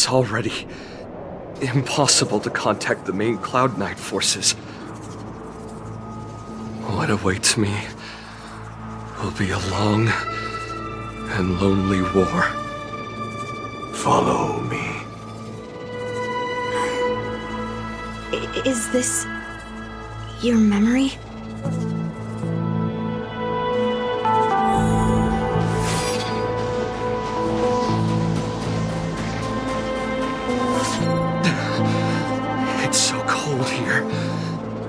It's already impossible to contact the main Cloud Knight forces. What awaits me will be a long and lonely war. Follow me. Is this your memory? It's so cold here.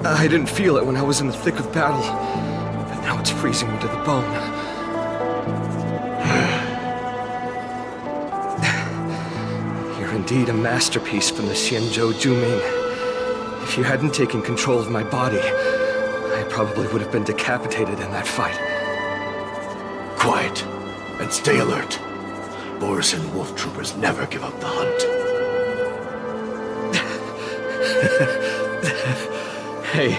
I didn't feel it when I was in the thick of battle, but now it's freezing me to the bone. You're indeed a masterpiece from the Xianzhou Juming. If you hadn't taken control of my body, I probably would have been decapitated in that fight. Quiet, and stay alert. Boris and wolf troopers never give up the hunt. Hey,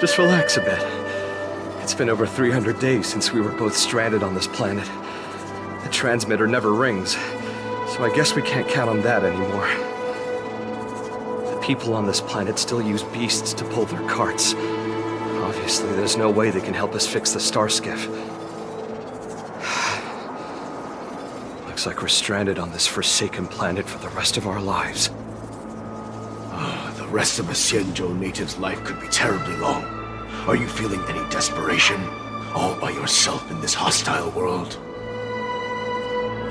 just relax a bit. It's been over 300 days since we were both stranded on this planet. The transmitter never rings, so I guess we can't count on that anymore. The people on this planet still use beasts to pull their carts. Obviously, there's no way they can help us fix the star skiff. Looks like we're stranded on this forsaken planet for the rest of our lives. The rest of a Xianzhou native's life could be terribly long. Are you feeling any desperation? All by yourself in this hostile world?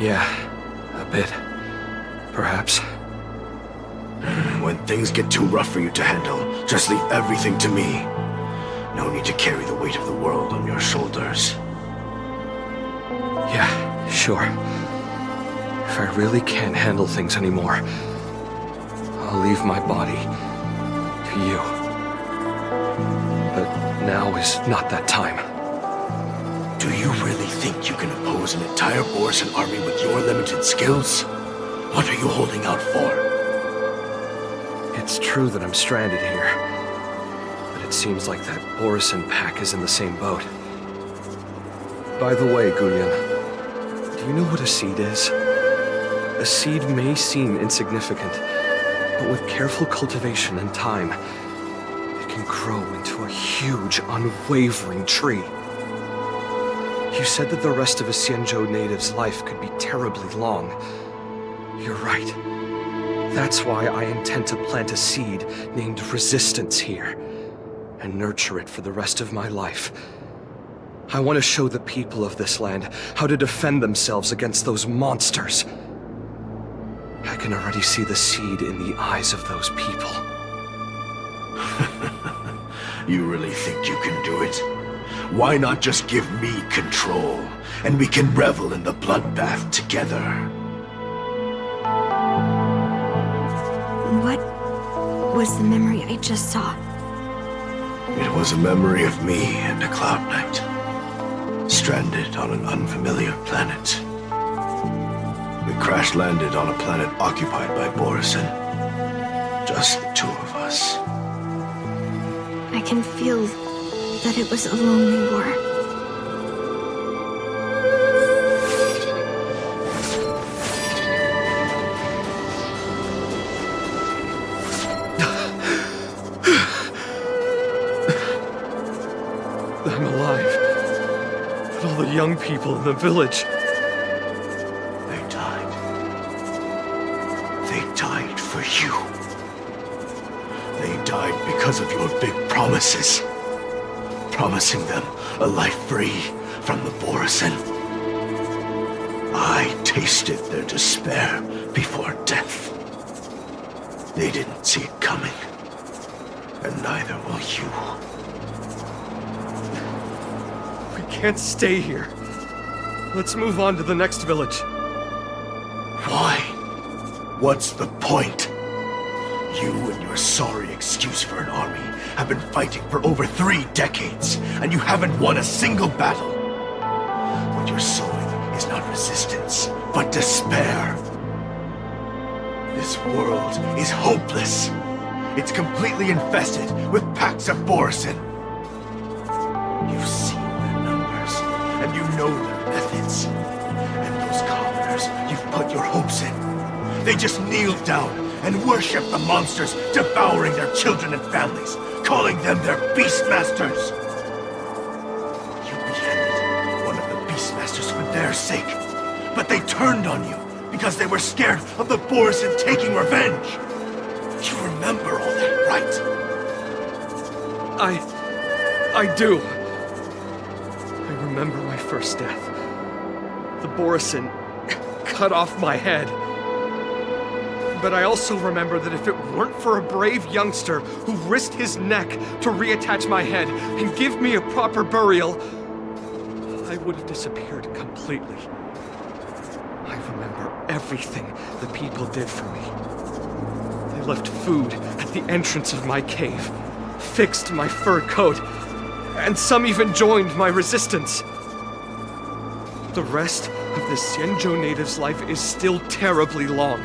Yeah, a bit. Perhaps. When things get too rough for you to handle, just leave everything to me. No need to carry the weight of the world on your shoulders. Yeah, sure. If I really can't handle things anymore, I'll leave my body to you. But now is not that time. Do you really think you can oppose an entire Borisan army with your limited skills? What are you holding out for? It's true that I'm stranded here, but it seems like that Borisan pack is in the same boat. By the way, Guyun, do you know what a seed is? A seed may seem insignificant, but with careful cultivation and time, it can grow into a huge, unwavering tree. You said that the rest of a Xianzhou native's life could be terribly long. You're right. That's why I intend to plant a seed named Resistance here, and nurture it for the rest of my life. I want to show the people of this land how to defend themselves against those monsters. I can already see the seed in the eyes of those people. You really think you can do it? Why not just give me control, and we can revel in the bloodbath together? What was the memory I just saw? It was a memory of me and a Cloud Knight, stranded on an unfamiliar planet. We crash-landed on a planet occupied by Borisan. Just the two of us. I can feel that it was a lonely war. I'm alive. And all the young people in the village. They died. They died for you. They died because of your big promises. Promising them a life free from the Borisan. I tasted their despair before death. They didn't see it coming. And neither will you. We can't stay here. Let's move on to the next village. Why? What's the point? You and your sorry excuse for an army have been fighting for over 3 decades, and you haven't won a single battle. What you're sowing is not resistance, but despair. This world is hopeless. It's completely infested with packs of Borisan. You've seen their numbers, and you know their methods. And those commoners you've put your hopes in, They just kneeled down and worshipped the monsters, devouring their children and families, calling them their Beastmasters. You beheaded one of the Beastmasters for their sake, but they turned on you because they were scared of the Borisin taking revenge. You remember all that, right? I do. I remember my first death. The Borisin cut off my head. But I also remember that if it weren't for a brave youngster who risked his neck to reattach my head and give me a proper burial, I would have disappeared completely. I remember everything the people did for me. They left food at the entrance of my cave, fixed my fur coat, and some even joined my resistance. The rest of the Xianzhou native's life is still terribly long.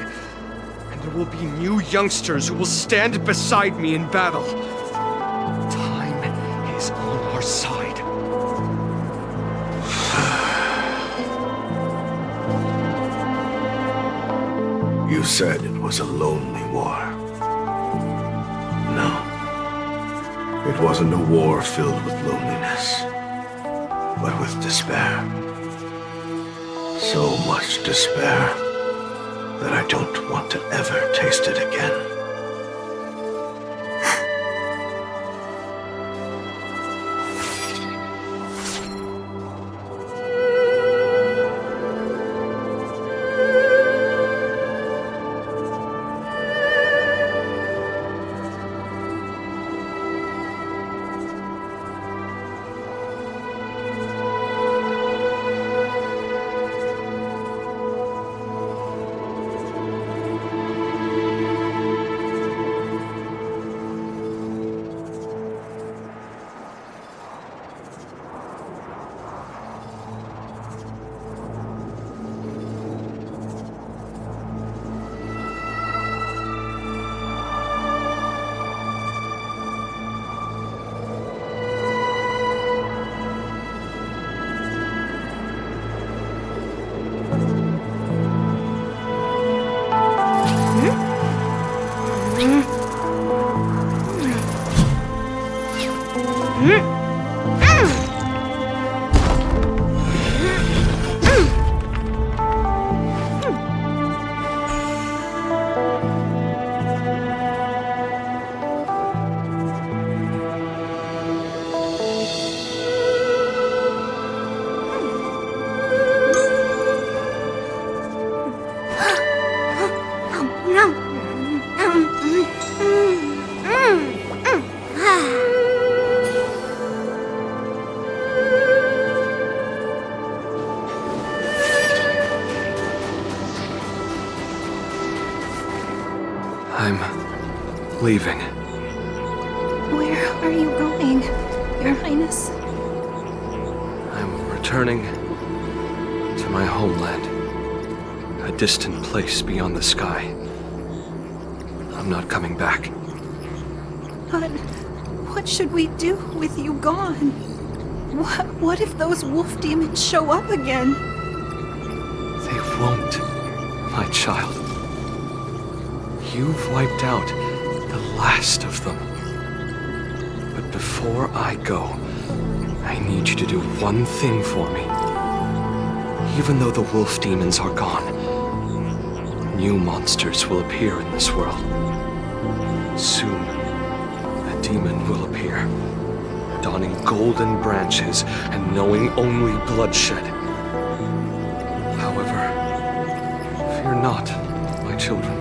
There will be new youngsters who will stand beside me in battle. Time is on our side. You said it was a lonely war. No. It wasn't a war filled with loneliness, but with despair. So much despair that I don't want to ever taste it again. I'm leaving. Where are you going, Your Highness? I'm returning to my homeland. A distant place beyond the sky. I'm not coming back. But what should we do with you gone? What if those wolf demons show up again? They won't, my child. You've wiped out the last of them. But before I go, I need you to do one thing for me. Even though the wolf demons are gone, new monsters will appear in this world. Soon, a demon will appear, donning golden branches and knowing only bloodshed. However, fear not, my children.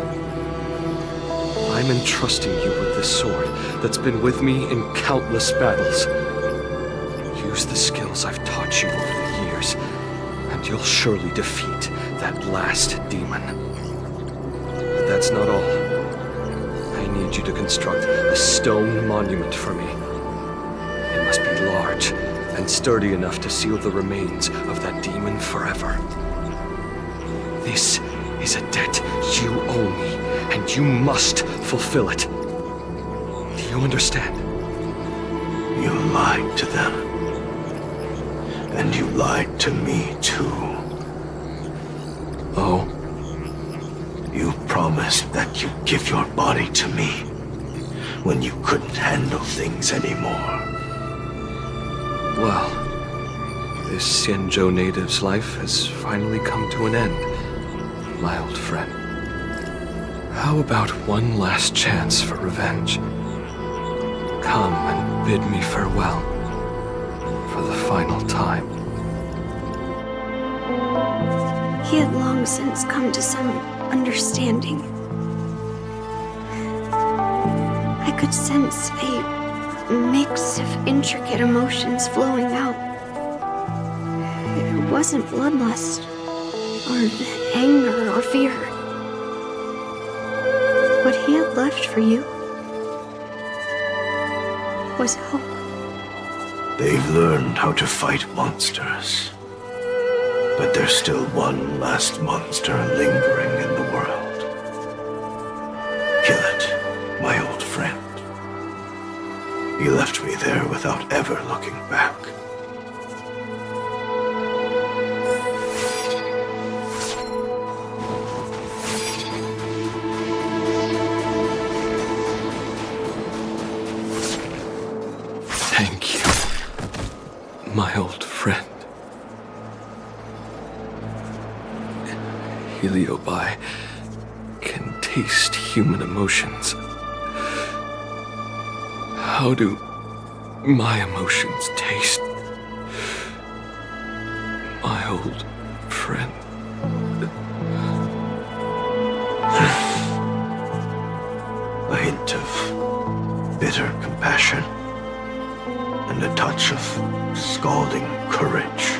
I'm entrusting you with this sword that's been with me in countless battles. Use the skills I've taught you over the years, and you'll surely defeat that last demon. But that's not all. I need you to construct a stone monument for me. It must be large and sturdy enough to seal the remains of that demon forever. This is a debt you owe me, and you must fulfill it. Do you understand? You lied to them. And you lied to me, too. Oh? You promised that you'd give your body to me when you couldn't handle things anymore. Well, this Xianzhou native's life has finally come to an end, my old friend. How about one last chance for revenge? Come and bid me farewell for the final time. He had long since come to some understanding. I could sense a mix of intricate emotions flowing out. It wasn't bloodlust, or anger, or fear. What he had left for you was hope. They've learned how to fight monsters. But there's still one last monster lingering in the world. Kill it, my old friend. He left me there without ever looking back. Thank you, my old friend. Heliobi can taste human emotions. How do my emotions taste? My old friend. A hint of bitter compassion and a touch of scalding courage.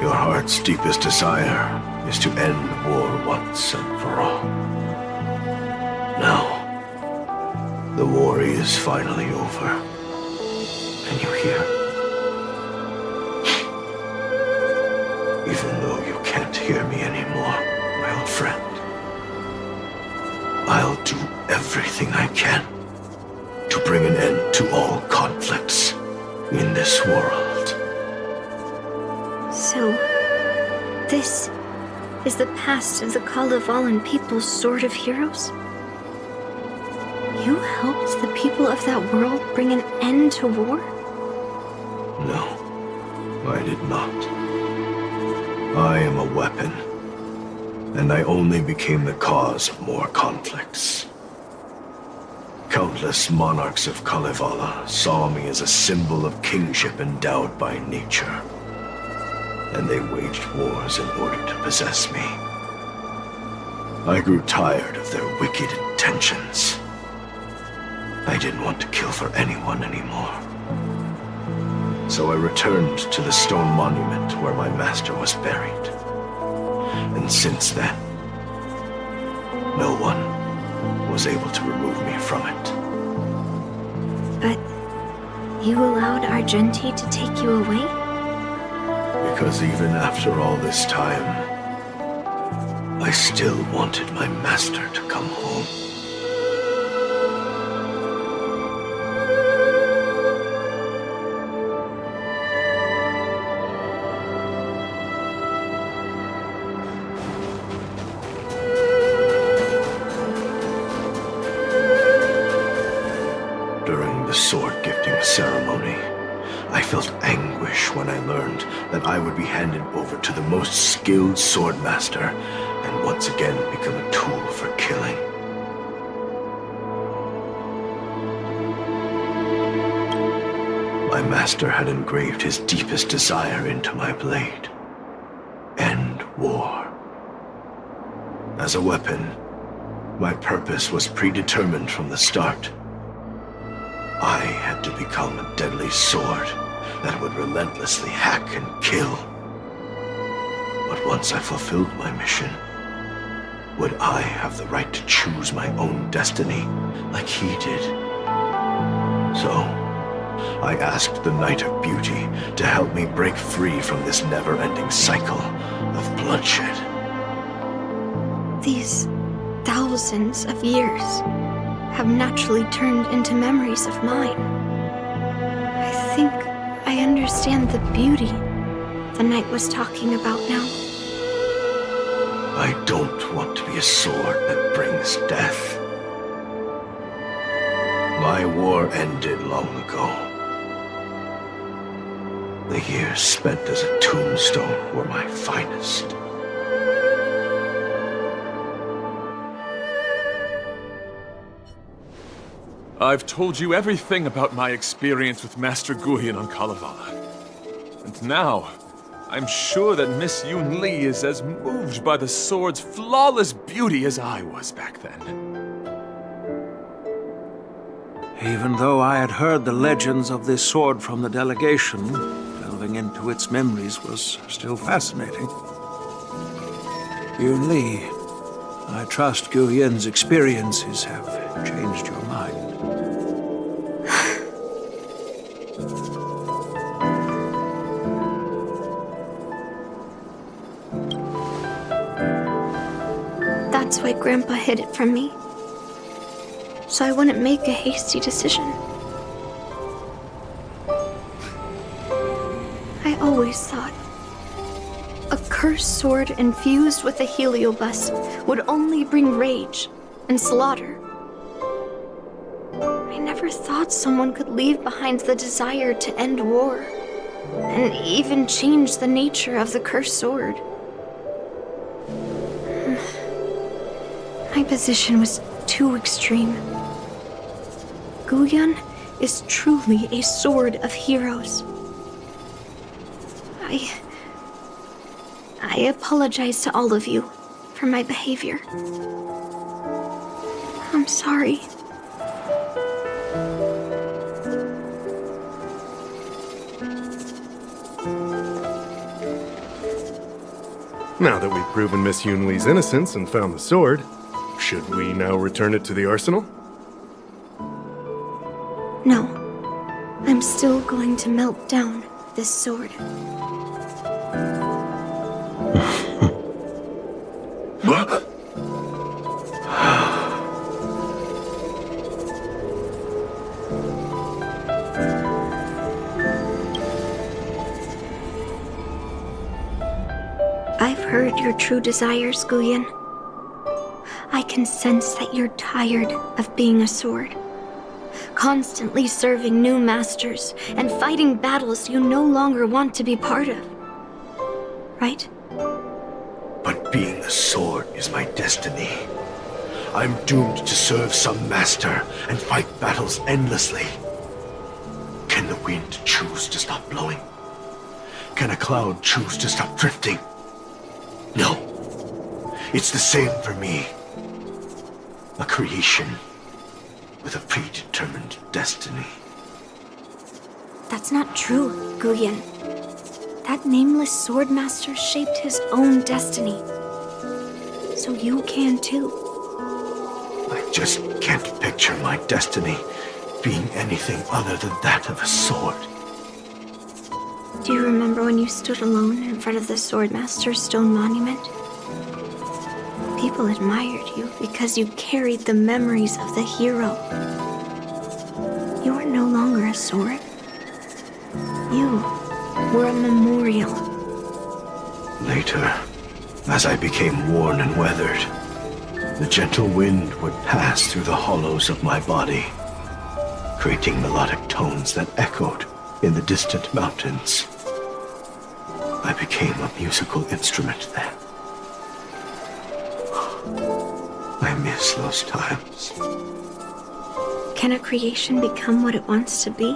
Your heart's deepest desire is to end war once and for all. Now, the war is finally over. Can you hear? Even though you can't hear me anymore, my old friend, I'll do everything I can to bring an end to all conflicts in this world. So, this is the past of the Kalevalan people's Sword of Heroes? You helped the people of that world bring an end to war? No, I did not. I am a weapon, and I only became the cause of more conflicts. Countless monarchs of Kalevala saw me as a symbol of kingship endowed by nature, and they waged wars in order to possess me. I grew tired of their wicked intentions. I didn't want to kill for anyone anymore. So I returned to the stone monument where my master was buried. And since then, no one was able to remove me from it. But you allowed Argenti to take you away? Because even after all this time, I still wanted my master to come home. During the sword-gifting ceremony, I felt anguish when I learned that I would be handed over to the most skilled swordmaster and once again become a tool for killing. My master had engraved his deepest desire into my blade. End war. As a weapon, my purpose was predetermined from the start. I had to become a deadly sword that would relentlessly hack and kill. But once I fulfilled my mission, would I have the right to choose my own destiny like he did? So, I asked the Knight of Beauty to help me break free from this never-ending cycle of bloodshed. These thousands of years have naturally turned into memories of mine. I think I understand the beauty the knight was talking about now. I don't want to be a sword that brings death. My war ended long ago. The years spent as a tombstone were my finest. I've told you everything about my experience with Master Guyun on Kalevala. And now, I'm sure that Miss Yunli is as moved by the sword's flawless beauty as I was back then. Even though I had heard the legends of this sword from the delegation, delving into its memories was still fascinating. Yunli, I trust Guyun's experiences have changed your mind. That's why Grandpa hid it from me. So I wouldn't make a hasty decision. I always thought a cursed sword infused with a heliobus would only bring rage and slaughter. I never thought someone could leave behind the desire to end war, and even change the nature of the cursed sword. My position was too extreme. Guyun is truly a sword of heroes. I apologize to all of you for my behavior. I'm sorry. Now that we've proven Miss Yunli's innocence and found the sword, should we now return it to the arsenal? No. I'm still going to melt down this sword. I've heard your true desires, Guyun. I can sense that you're tired of being a sword. Constantly serving new masters and fighting battles you no longer want to be part of. Right? But being a sword is my destiny. I'm doomed to serve some master and fight battles endlessly. Can the wind choose to stop blowing? Can a cloud choose to stop drifting? No. It's the same for me. A creation with a predetermined destiny. That's not true, Guyun. That nameless swordmaster shaped his own destiny. So you can too. I just can't picture my destiny being anything other than that of a sword. Do you remember when you stood alone in front of the swordmaster's stone monument? People admired you because you carried the memories of the hero. You were no longer a sword. You were a memorial. Later, as I became worn and weathered, the gentle wind would pass through the hollows of my body, creating melodic tones that echoed in the distant mountains. I became a musical instrument then. I miss those times. Can a creation become what it wants to be?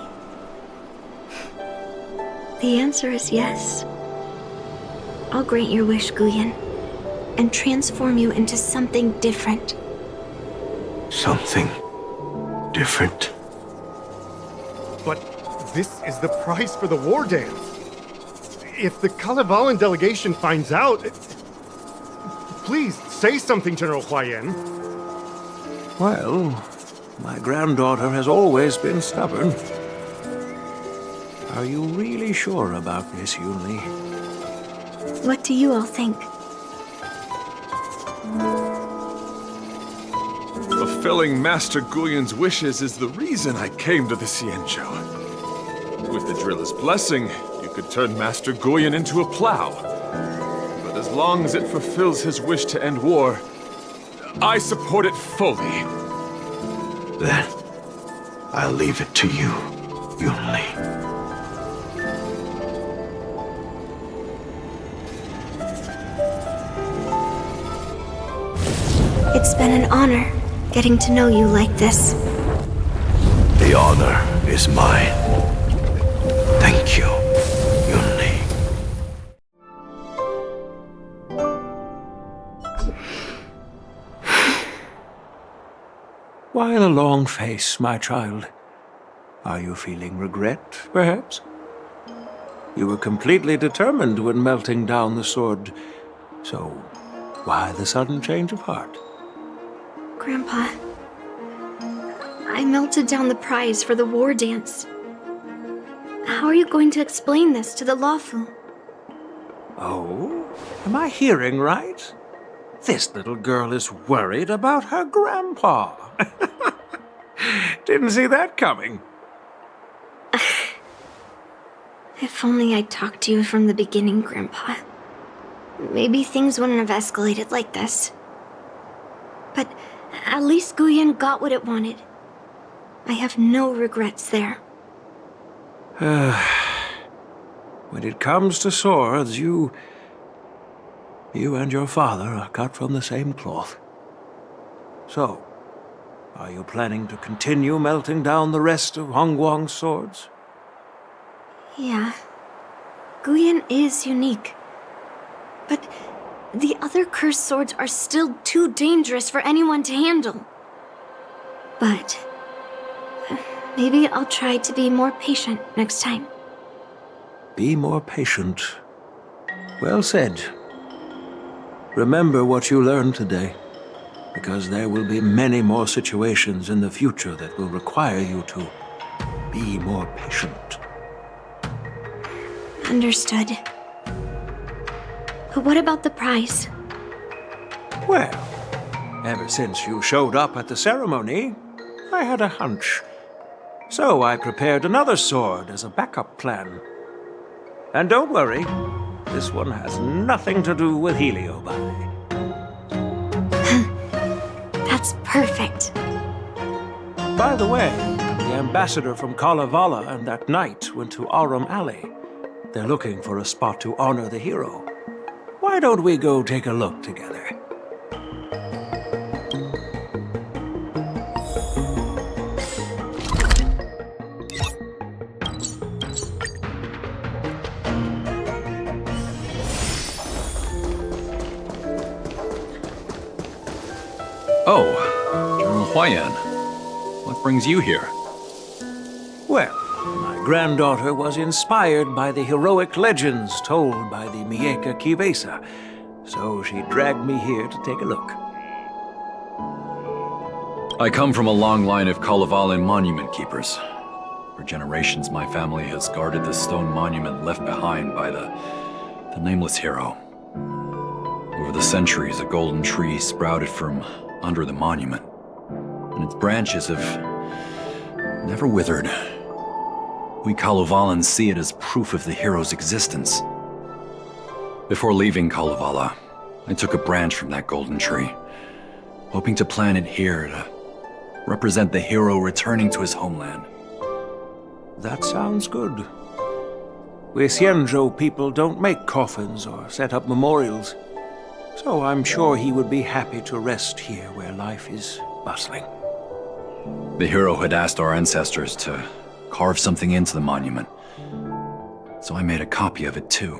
The answer is yes. I'll grant your wish, Guyun, and transform you into something different. Something different? But this is the price for the war dance. If the Kalevalan delegation finds out... Please, say something, General Huayan. Well, my granddaughter has always been stubborn. Are you really sure about this, Yunli? What do you all think? Fulfilling Master Guyun's wishes is the reason I came to the Xianzhou. With the Drilla's blessing, you could turn Master Guyun into a plow. But as long as it fulfills his wish to end war, I support it fully. Then, I'll leave it to you, Yunli. It's been an honor getting to know you like this. The honor is mine. Thank you, Yunli. Why the long face, my child? Are you feeling regret, perhaps? You were completely determined when melting down the sword, so why the sudden change of heart? Grandpa, I melted down the prize for the war dance. How are you going to explain this to the Lawfu? Oh? Am I hearing right? This little girl is worried about her grandpa. Didn't see that coming. If only I'd talked to you from the beginning, Grandpa. Maybe things wouldn't have escalated like this. But at least Guyun got what it wanted. I have no regrets there. When it comes to swords, you and your father are cut from the same cloth. So, are you planning to continue melting down the rest of Hongguang's swords? Yeah. Guyun is unique. But the other cursed swords are still too dangerous for anyone to handle. But maybe I'll try to be more patient next time. Be more patient. Well said. Remember what you learned today, because there will be many more situations in the future that will require you to be more patient. Understood. But what about the prize? Well, ever since you showed up at the ceremony, I had a hunch. So I prepared another sword as a backup plan. And don't worry, this one has nothing to do with Heliobi. That's perfect. By the way, the ambassador from Kalevala and that knight went to Arum Alley. They're looking for a spot to honor the hero. Why don't we go take a look together? Oh, General Huoyan. What brings you here? Well, my granddaughter was inspired by the heroic legends told by the Qingque, so she dragged me here to take a look. I come from a long line of Kalevalan monument keepers. For generations, my family has guarded the stone monument left behind by the nameless hero. Over the centuries, a golden tree sprouted from under the monument, and its branches have never withered. We Kalevalans see it as proof of the hero's existence. Before leaving Kalevala, I took a branch from that golden tree, hoping to plant it here to represent the hero returning to his homeland. That sounds good. We Xianzhou people don't make coffins or set up memorials, so I'm sure he would be happy to rest here where life is bustling. The hero had asked our ancestors to carve something into the monument, so I made a copy of it too.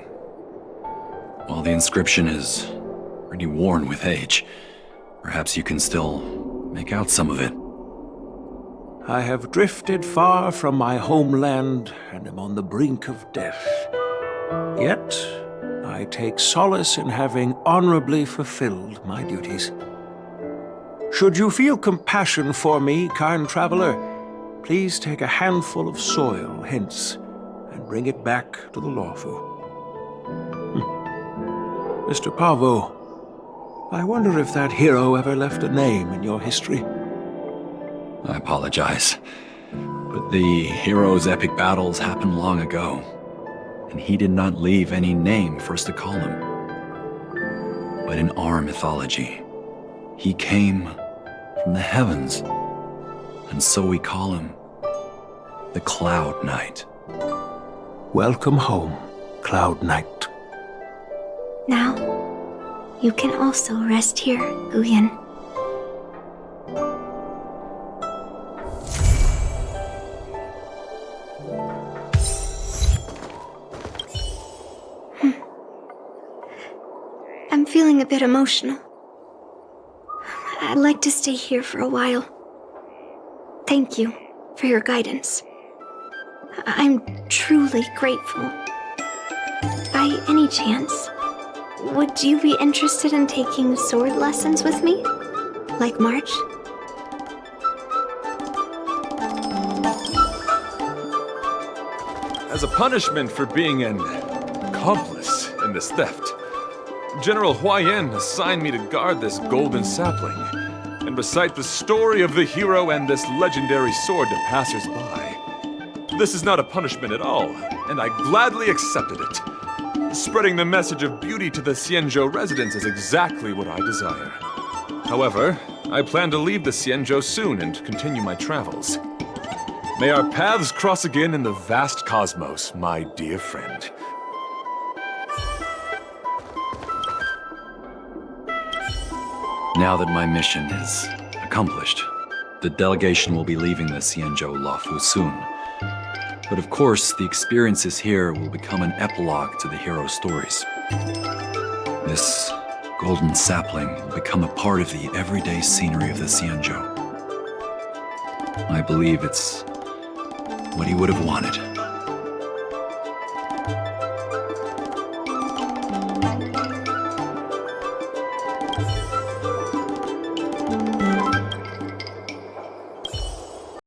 While the inscription is pretty worn with age, perhaps you can still make out some of it. I have drifted far from my homeland and am on the brink of death. Yet, I take solace in having honorably fulfilled my duties. Should you feel compassion for me, kind traveler, please take a handful of soil hence and bring it back to the Lawfu. Mr. Pavo, I wonder if that hero ever left a name in your history. I apologize, but the hero's epic battles happened long ago, and he did not leave any name for us to call him. but in our mythology, he came from the heavens, and so we call him the Cloud Knight. Welcome home, Cloud Knight. Now, you can also rest here, Guyun. I'm feeling a bit emotional. I'd like to stay here for a while. Thank you for your guidance. I'm truly grateful. By any chance, would you be interested in taking sword lessons with me? Like March? As a punishment for being an accomplice in this theft, General Huohuo assigned me to guard this golden sapling and recite the story of the hero and this legendary sword to passers-by. This is not a punishment at all, and I gladly accepted it. Spreading the message of beauty to the Xianzhou residents is exactly what I desire. However, I plan to leave the Xianzhou soon and continue my travels. May our paths cross again in the vast cosmos, my dear friend. Now that my mission is accomplished, the delegation will be leaving the Xianzhou Luofu soon. But of course, the experiences here will become an epilogue to the hero stories. This golden sapling will become a part of the everyday scenery of the Xianzhou. I believe it's what he would have wanted.